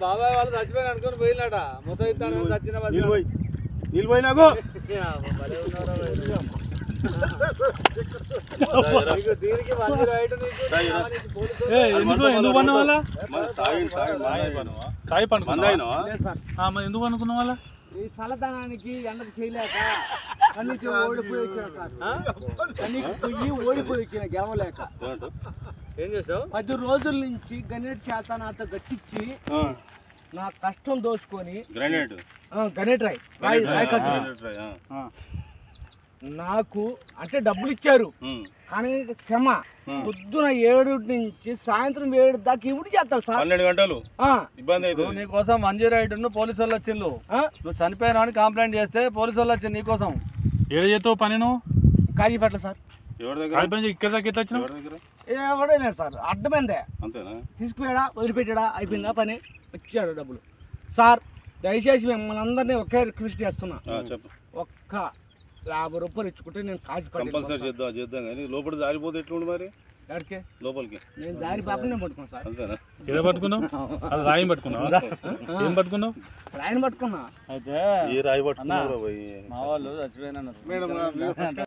బాబాయ్ వాళ్ళు చచ్చిపోయిన అనుకుని పోయినట ముసైతాను చచ్చిన నిలిపోయినాకు ఎందుకు పన్న వాళ్ళ తాగి పండుకున్నా ఎందుకు అనుకున్న వాళ్ళ ఈ చల్లదనానికి ఎండకు చేయలేక కన్నీకి ఓడిపోయి వచ్చిన గెలవలేక ఏం చేసావు 10 రోజుల నుంచి గణేట్ చేత నాతో గట్టించి నా కష్టం దోచుకొని గణేట్ రాయ్ నాకు అంటే డబ్బులు ఇచ్చారు కానీ క్షమ పొద్దున 7 నుంచి సాయంత్రం 7 దాకా ఇవి చేస్తారు సార్ 12 గంటలు ఇబ్బంది అవుతుంది నీకోసం 108 పోలీసు వాళ్ళు వచ్చిండు నువ్వు చనిపోయినా అని కంప్లైంట్ చేస్తే పోలీసు వాళ్ళు వచ్చింది నీకోసం ఏడు చేస్తావు పని నువ్వు కాజీపేటలో సార్ ఇక్కడ దాకా ఎట్లా వచ్చినావు ఎవడే లేదు సార్ అడ్డమైందే అంతేనా తీసుకుపోయాడా వదిలిపెట్టాడా అయిపోయిందా పని వచ్చాడు డబ్బులు సార్ దయచేసి మిమ్మల్ని అందరినీ ఒకే రిక్వెస్ట్ చేస్తున్నా ఒక్క 50 రూపాయలు ఇచ్చుకుంటే నేను కంపల్సరీ చేద్దాం కానీ లోపల జారిపోతే ఎట్లుండి మరి ఎక్కడికి లోపలికి నేను దారి పాపనే పట్టుకున్నా సార్ అంతేనా ఏదో పట్టుకున్నావు అది రాయి పట్టుకున్నావు ఏం పట్టుకున్నావు రాయిని పట్టుకున్నా అయితే ఏ రాయి పట్టుకున్నా మా వాళ్ళు చచ్చిపోయినా